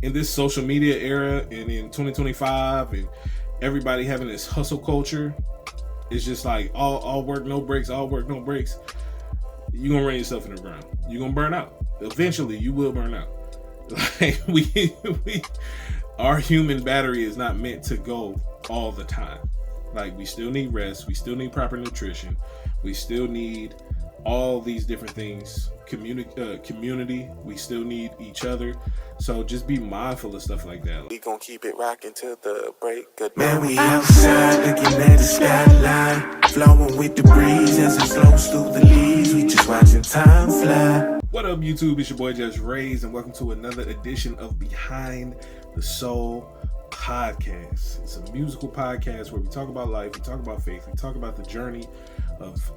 in this social media era and in 2025 and everybody having this hustle culture, it's just like all work, no breaks, all work, no breaks. You're going to run yourself in the ground. You're going to burn out. Eventually, you will burn out. Like our human battery is not meant to go all the time. Like, we still need rest. We still need proper nutrition. We still need all these different things. Community. We still need each other. So just be mindful of stuff like that. We gon' keep it rocking till the break of dawn. Man, we outside looking at the skyline, flowing with the breeze as it flows through the leaves. We just watching time fly. What up, YouTube? It's your boy JusRzd, and welcome to another edition of Behind the Soul podcast. It's a musical podcast where we talk about life, we talk about faith, we talk about the journey of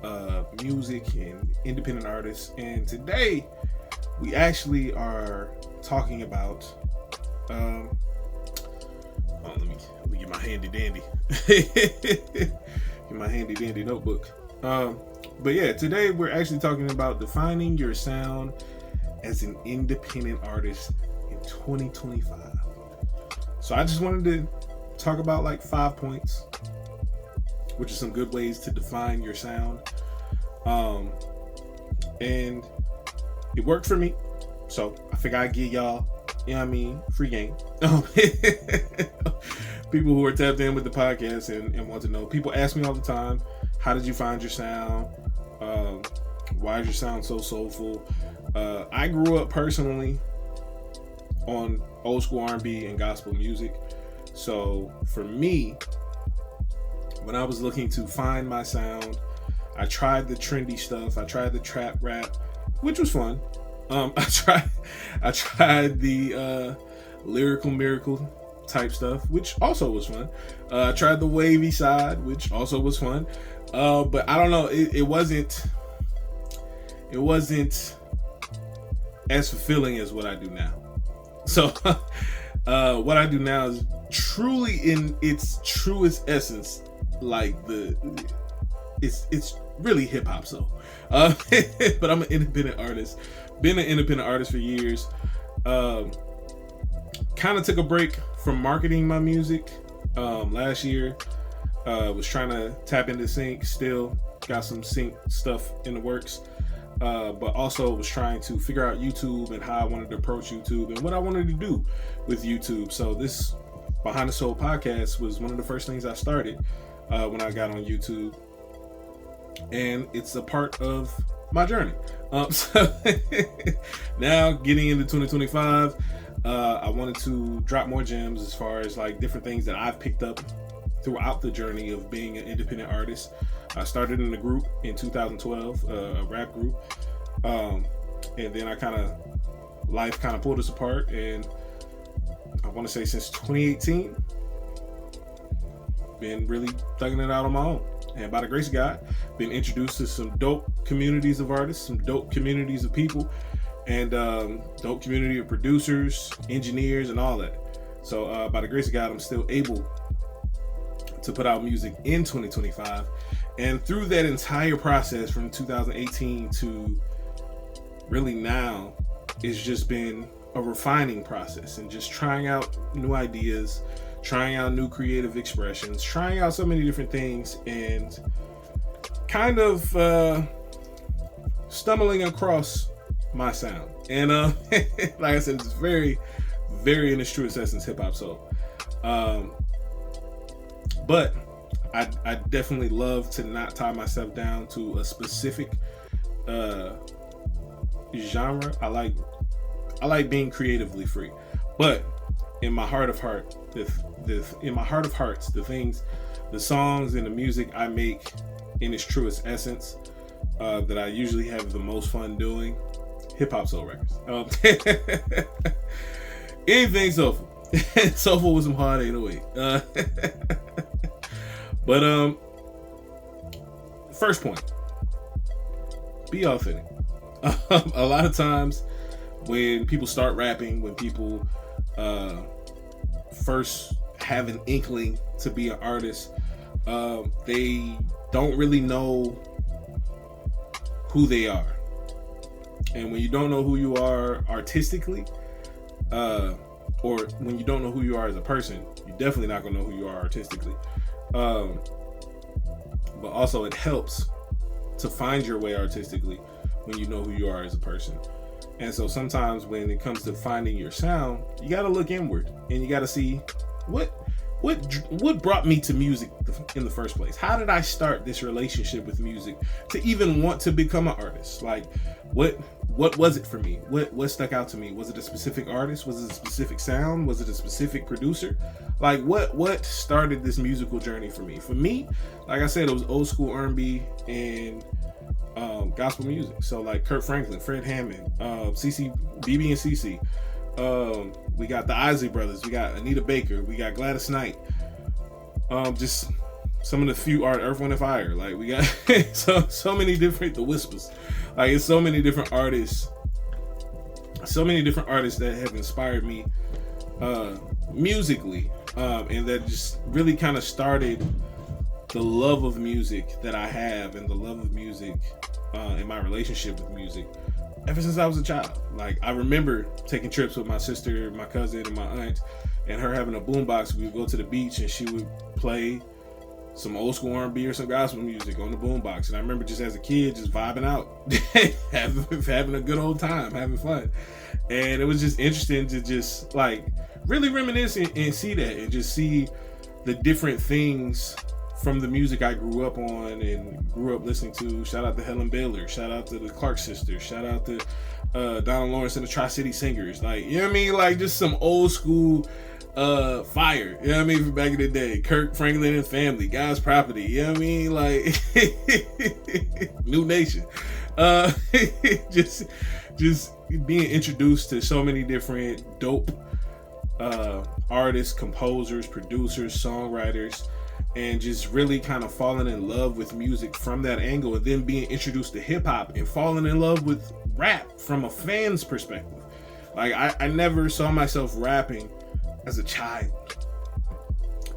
music and independent artists. And today we actually are talking about let me get my handy dandy get my handy dandy notebook. But yeah, today we're actually talking about defining your sound as an independent artist in 2025. So I just wanted to talk about like 5 points, which are some good ways to define your sound. And it worked for me. So I figure I'd give y'all, free game. People who are tapped in with the podcast and want to know. People ask me all the time, how did you find your sound? Why is your sound so soulful? I grew up personally on old school R&B and gospel music. So for me, when I was looking to find my sound, I tried the trendy stuff. I tried the trap rap, which was fun. I tried the lyrical miracle type stuff, which also was fun. I tried the wavy side, which also was fun. But I don't know, it wasn't as fulfilling as what I do now. So what I do now is truly in its truest essence, like it's really hip hop. So, but I'm an independent artist. Been an independent artist for years. Kind of took a break from marketing my music last year. Was trying to tap into sync. Still got some sync stuff in the works. But also was trying to figure out YouTube and how I wanted to approach YouTube and what I wanted to do with YouTube. So this Behind the Soul podcast was one of the first things I started when I got on YouTube. And it's a part of my journey. So now getting into 2025, I wanted to drop more gems as far as like different things that I've picked up throughout the journey of being an independent artist. I started in a group in 2012, a rap group. And then life kind of pulled us apart. And I want to say since 2018, been really thugging it out on my own. And by the grace of God, been introduced to some dope communities of artists, some dope communities of people, and dope community of producers, engineers, and all that. So by the grace of God, I'm still able to put out music in 2025. And through that entire process from 2018 to really now, it's just been a refining process and just trying out new ideas, trying out new creative expressions, trying out so many different things, and kind of stumbling across my sound. And like I said, it's very, very in its truest essence hip-hop soul. But I definitely love to not tie myself down to a specific genre. I like being creatively free, but in my heart of hearts, the songs and the music I make in its truest essence, that I usually have the most fun doing, hip hop soul records. Anything soulful, soulful with some hard 808. But first point, be authentic. A lot of times when people start rapping, when people first have an inkling to be an artist, they don't really know who they are. And when you don't know who you are artistically, or when you don't know who you are as a person, you're definitely not gonna know who you are artistically. But also it helps to find your way artistically when you know who you are as a person. And so sometimes when it comes to finding your sound, you got to look inward and you got to see what brought me to music in the first place. How did I start this relationship with music to even want to become an artist? Like, what was it for me? What stuck out to me? Was it a specific artist? Was it a specific sound? Was it a specific producer? Like, what started this musical journey for me? For me, like I said, it was old school R&B and gospel music. So like Kirk Franklin, Fred Hammond, BB and CC. We got the Isley Brothers, we got Anita Baker, we got Gladys Knight. Just some of the few Earth, Wind and Fire. Like we got so many different, the Whispers. Like it's so many different artists that have inspired me musically, and that just really kind of started the love of music that I have, and the love of music in my relationship with music ever since I was a child. Like I remember taking trips with my sister, my cousin, and my aunt, and her having a boombox. We would go to the beach and she would play some old school R&B or some gospel music on the boombox. And I remember just as a kid just vibing out, having a good old time, having fun. And it was just interesting to just like really reminisce and see that, and just see the different things from the music I grew up on and grew up listening to. Shout out to Helen Baylor, shout out to the Clark sisters, shout out to Donald Lawrence and the Tri-City Singers. Like, you know what I mean? Like just some old school fire, you know what I mean, from back in the day. Kirk Franklin and Family, God's Property, you know what I mean? Like New Nation. Just being introduced to so many different dope artists, composers, producers, songwriters, and just really kind of falling in love with music from that angle, and then being introduced to hip hop and falling in love with rap from a fan's perspective. Like I never saw myself rapping as a child.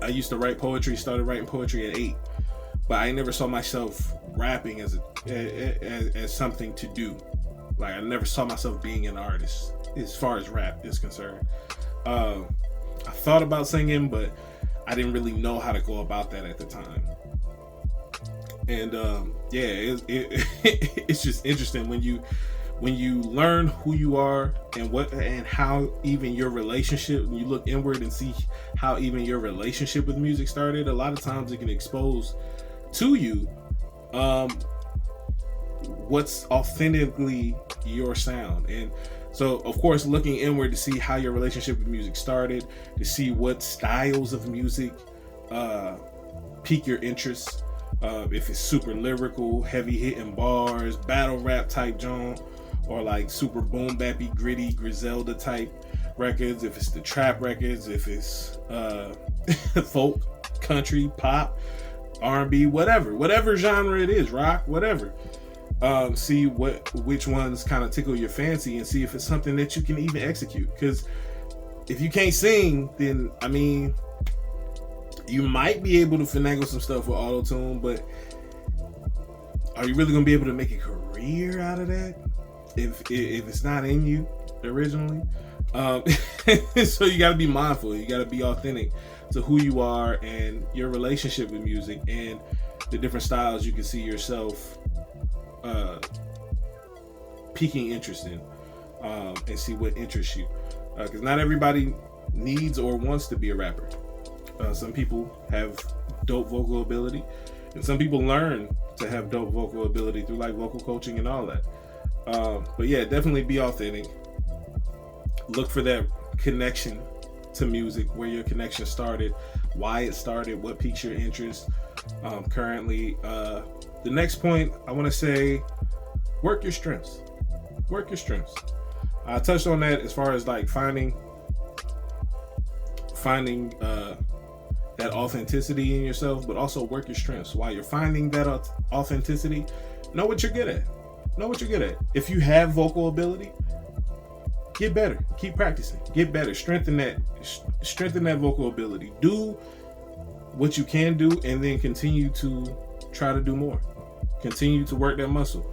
I used to write poetry, started writing poetry at 8, but I never saw myself rapping as something to do. Like I never saw myself being an artist as far as rap is concerned. I thought about singing, but I didn't really know how to go about that at the time. And it's just interesting when you learn who you are and how even your relationship, when you look inward and see how even your relationship with music started. A lot of times it can expose to you what's authentically your sound. And so, of course, looking inward to see how your relationship with music started, to see what styles of music pique your interest. If it's super lyrical, heavy hitting bars, battle rap type genre, or like super boom bappy, gritty, Griselda type records. If it's the trap records, if it's folk, country, pop, R&B, whatever genre it is, rock, whatever. See which ones kind of tickle your fancy, and see if it's something that you can even execute. Because if you can't sing, then I mean, you might be able to finagle some stuff with auto-tune, but are you really gonna be able to make a career out of that if it's not in you originally? So you got to be mindful. You got to be authentic to who you are and your relationship with music, and the different styles you can see yourself piquing interest in, and see what interests you, because not everybody needs or wants to be a rapper. Some people have dope vocal ability, and some people learn to have dope vocal ability through like vocal coaching and all that. But yeah, definitely be authentic. Look for that connection to music, where your connection started, why it started, what piques your interest currently. The next point I want to say, work your strengths. Work your strengths. I touched on that as far as like finding that authenticity in yourself, but also work your strengths. While you're finding that authenticity, know what you're good at. Know what you're good at. If you have vocal ability, get better. Keep practicing. Get better. Strengthen that vocal ability. Do what you can do, and then continue to try to do more. Continue to work that muscle.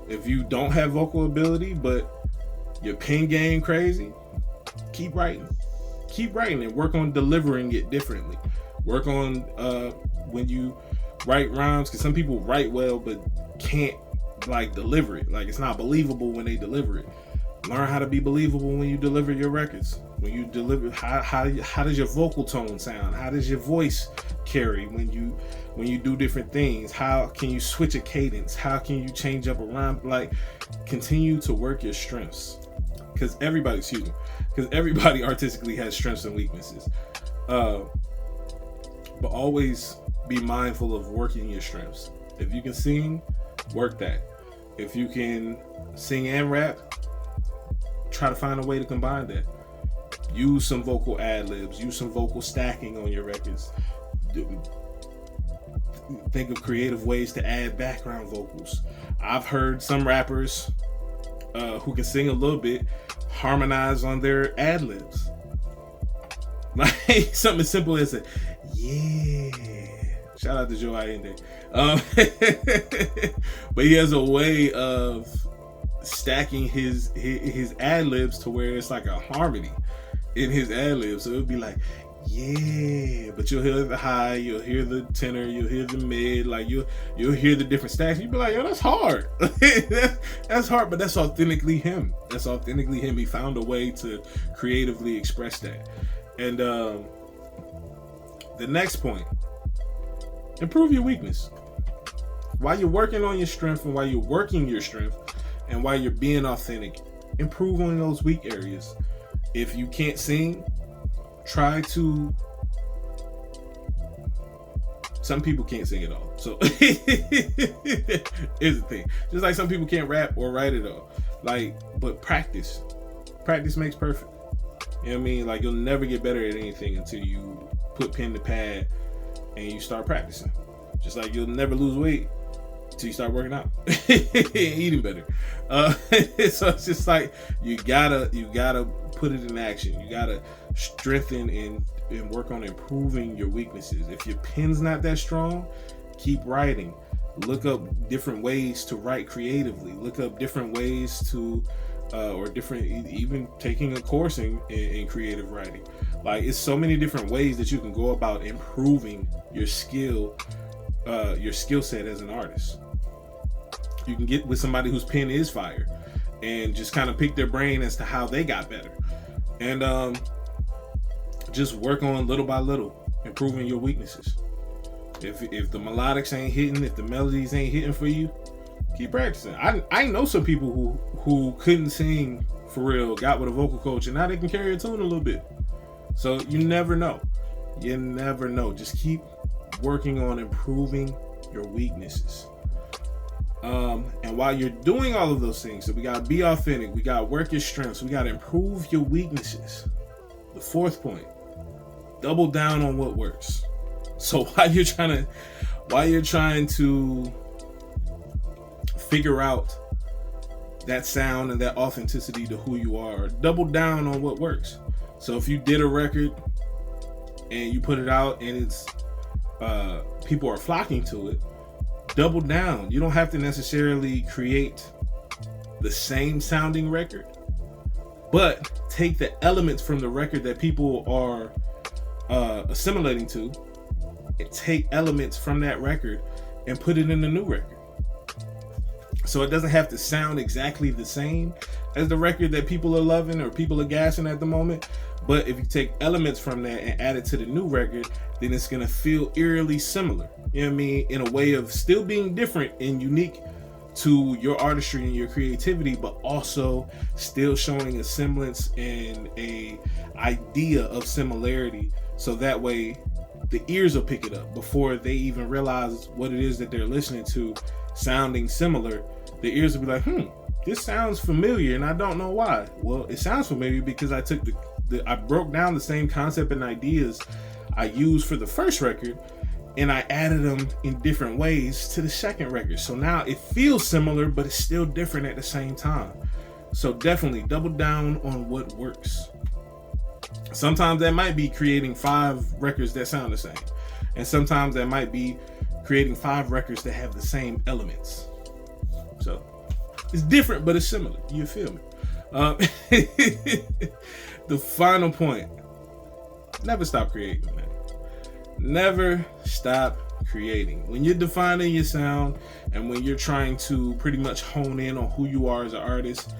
If you don't have vocal ability, but your pen game crazy, keep writing. keep writing and work on delivering it differently. Work on when you write rhymes, because some people write well but can't like deliver it. Like, it's not believable when they deliver it. Learn how to be believable when you deliver your records. When you deliver, how does your vocal tone sound? How does your voice carry when you do different things? How can you switch a cadence? How can you change up a rhyme? Like, continue to work your strengths, because everybody artistically has strengths and weaknesses. But always be mindful of working your strengths. If you can sing, work that. If you can sing and rap, try to find a way to combine that. Use some vocal ad-libs, use some vocal stacking on your records. Think of creative ways to add background vocals. I've heard some rappers who can sing a little bit harmonize on their ad-libs. Like, something as simple as a yeah. Shout out to Joe Allende. But he has a way of stacking his ad-libs to where it's like a harmony in his ad-libs. So it'll be like, yeah, but you'll hear the high, you'll hear the tenor, you'll hear the mid, like you'll hear the different stacks. You'll be like, yo, that's hard. That's hard, but that's authentically him. That's authentically him. He found a way to creatively express that. And the next point, improve your weakness. While you're working on your strength and while you're working your strength and while you're being authentic, improve on those weak areas. If you can't sing, try to. Some people can't sing at all. So here's the thing. Just like some people can't rap or write at all. Like, but practice. Practice makes perfect. You know what I mean? Like, you'll never get better at anything until you put pen to pad and you start practicing. Just like you'll never lose weight until you start working out. Eating better. So it's just like you gotta put it in action. You gotta strengthen and work on improving your weaknesses. If your pen's not that strong, keep writing. Look up different ways to write creatively. Look up different ways to or different, even taking a course in creative writing. Like, it's so many different ways that you can go about improving your skill set as an artist. You can get with somebody whose pen is fire and just kind of pick their brain as to how they got better, and just work on little by little improving your weaknesses. If the melodics ain't hitting, if the melodies ain't hitting for you, keep practicing. I know some people who couldn't sing for real, got with a vocal coach, and now they can carry a tune a little bit. So you never know. You never know. Just keep working on improving your weaknesses. And while you're doing all of those things, so we gotta be authentic, we gotta work your strengths, we gotta improve your weaknesses. The fourth point, double down on what works. So while you're trying to figure out that sound and that authenticity to who you are, double down on what works. So if you did a record and you put it out and it's people are flocking to it, double down. You don't have to necessarily create the same sounding record, but take the elements from the record that people are assimilating to, and take elements from that record and put it in the new record. So it doesn't have to sound exactly the same as the record that people are loving or people are gassing at the moment. But if you take elements from that and add it to the new record, then it's going to feel eerily similar. You know what I mean? In a way of still being different and unique to your artistry and your creativity, but also still showing a semblance and a idea of similarity. So that way the ears will pick it up before they even realize what it is that they're listening to sounding similar. The ears will be like, this sounds familiar and I don't know why. Well, it sounds familiar because I took I broke down the same concept and ideas I used for the first record and I added them in different ways to the second record. So now it feels similar, but it's still different at the same time. So definitely double down on what works. Sometimes that might be creating 5 records that sound the same. And sometimes that might be creating 5 records that have the same elements. So it's different, but it's similar. You feel me? The final point, never stop creating, man. Never stop creating. When you're defining your sound and when you're trying to pretty much hone in on who you are as an artist,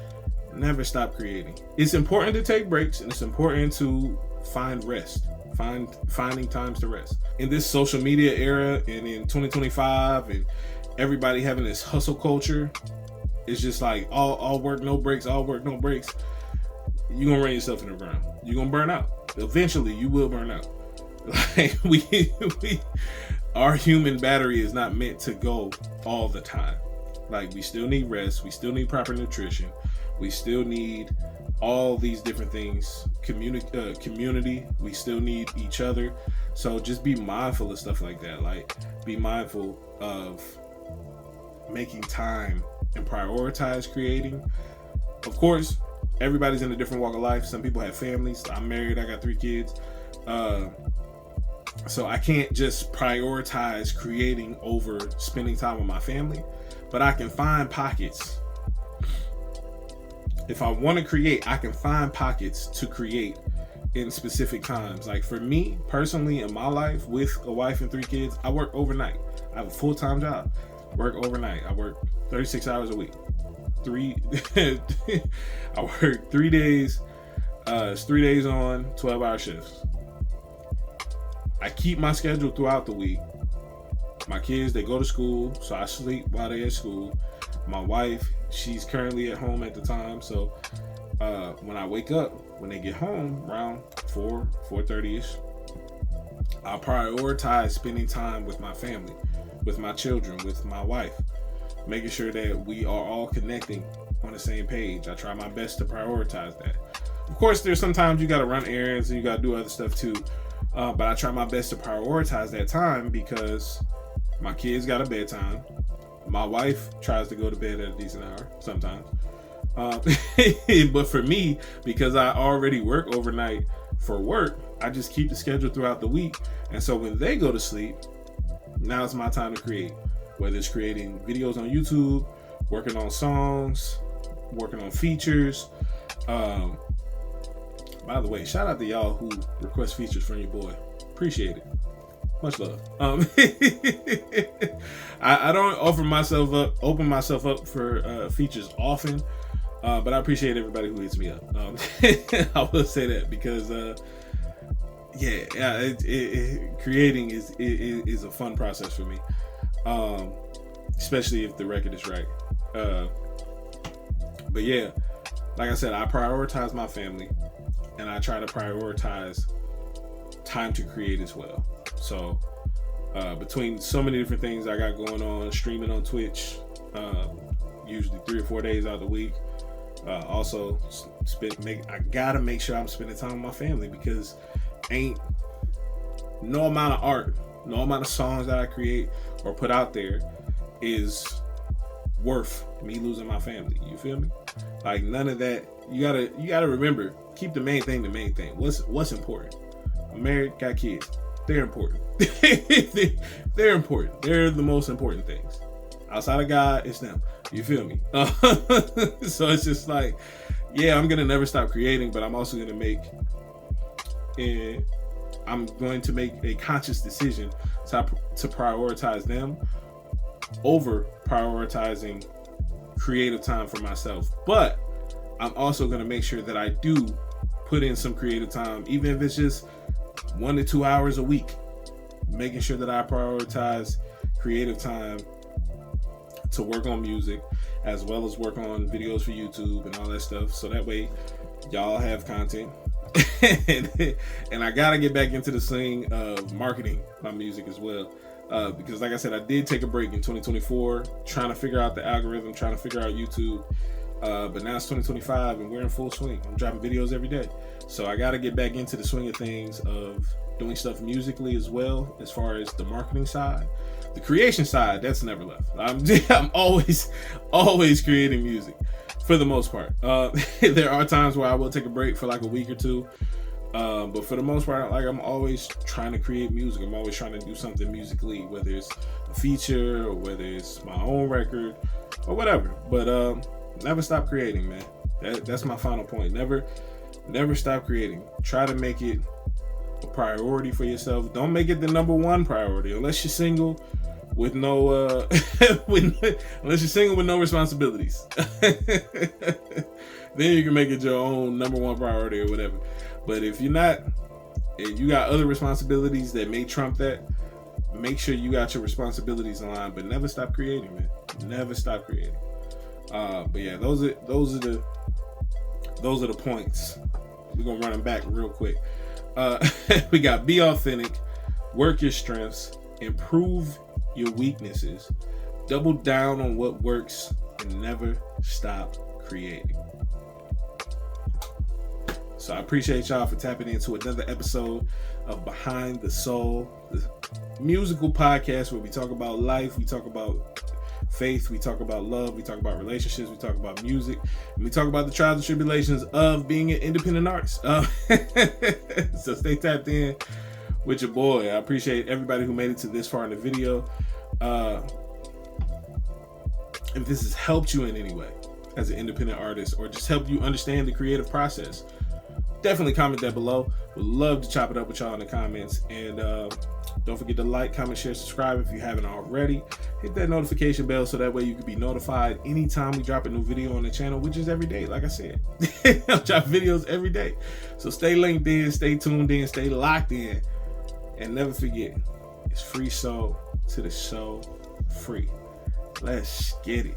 never stop creating. It's important to take breaks, and it's important to find rest. Finding times to rest. In this social media era and in 2025 and everybody having this hustle culture, it's just like all work, no breaks, all work, no breaks. You're gonna run yourself in the ground. You're gonna burn out. Eventually you will burn out. Like our human battery is not meant to go all the time. Like, we still need rest, we still need proper nutrition, we still need all these different things, community, we still need each other. So just be mindful of stuff like that. Like, be mindful of making time and prioritize creating. Of course, everybody's in a different walk of life. Some people have families. I'm married, I got 3 kids, so I can't just prioritize creating over spending time with my family, but I can find pockets. If I want to create, I can find pockets to create in specific times. Like, for me personally, in my life with a wife and 3 kids, I work overnight. I have a full-time job. Work overnight. I work 36 hours a week. I work 3 days. It's 3 days on, 12-hour shifts. I keep my schedule throughout the week. My kids, they go to school, so I sleep while they're at school. My wife, she's currently at home at the time, so when I wake up, when they get home around 4:30ish, I prioritize spending time with my family, with my children, with my wife, making sure that we are all connecting on the same page. I try my best to prioritize that. Of course, there's sometimes you got to run errands and you got to do other stuff too, but I try my best to prioritize that time because my kids got a bedtime. My wife tries to go to bed at a decent hour sometimes. But for me, because I already work overnight for work, I just keep the schedule throughout the week. And so when they go to sleep, now it's my time to create. Whether it's creating videos on YouTube, working on songs, working on features. By the way, shout out to y'all who request features from your boy. Appreciate it. Much love. I don't open myself up for features often, but I appreciate everybody who hits me up. I will say that because creating is a fun process for me, especially if the record is right. But yeah, like I said, I prioritize my family, and I try to prioritize time to create as well. So between so many different things I got going on, streaming on Twitch, usually 3 or 4 days out of the week. Also, I gotta make sure I'm spending time with my family, because ain't no amount of art, no amount of songs that I create or put out there is worth me losing my family. You feel me? Like, none of that. You gotta remember, keep the main thing the main thing. What's important? I'm married, got kids. They're important. They're important. They're the most important things. Outside of God, it's them. You feel me? So it's just like, yeah, I'm gonna never stop creating, but I'm also gonna make a conscious decision to prioritize them over prioritizing creative time for myself. But I'm also gonna make sure that I do put in some creative time, even if it's just 1 to 2 hours a week, making sure that I prioritize creative time to work on music, as well as work on videos for YouTube and all that stuff. So that way y'all have content. And I gotta get back into the swing of marketing my music as well. Because like I said, I did take a break in 2024, trying to figure out the algorithm, trying to figure out YouTube. But now it's 2025 and we're in full swing. I'm dropping videos every day. So I got to get back into the swing of things of doing stuff musically as well, as far as the marketing side. The creation side, that's never left. I'm always creating music for the most part. There are times where I will take a break for like a week or two. But for the most part, like, I'm always trying to create music. I'm always trying to do something musically, whether it's a feature or whether it's my own record or whatever. But never stop creating, man. That's my final point. Never stop creating. Try to make it a priority for yourself. Don't make it the number one priority unless you're single with no unless you're single with no responsibilities. Then you can make it your own number one priority or whatever. But if you're not, and you got other responsibilities that may trump that, make sure you got your responsibilities in line. But never stop creating, man. Never stop creating. But yeah, those are the points. We're gonna run them back real quick. We got be authentic, work your strengths, improve your weaknesses, double down on what works, and never stop creating. So I appreciate y'all for tapping into another episode of Behind the Soul, the musical podcast where we talk about life, we talk about faith, we talk about love, we talk about relationships, we talk about music, and we talk about the trials and tribulations of being an independent artist. So stay tapped in with your boy. I appreciate everybody who made it to this far in the video. If this has helped you in any way as an independent artist, or just helped you understand the creative process, definitely comment that below. Would love to chop it up with y'all in the comments. And don't forget to like, comment, share, subscribe if you haven't already. Hit that notification bell so that way you can be notified anytime we drop a new video on the channel, which is every day. Like I said, I drop videos every day. So stay linked in, stay tuned in, stay locked in. And never forget, it's free soul to the soul free. Let's get it.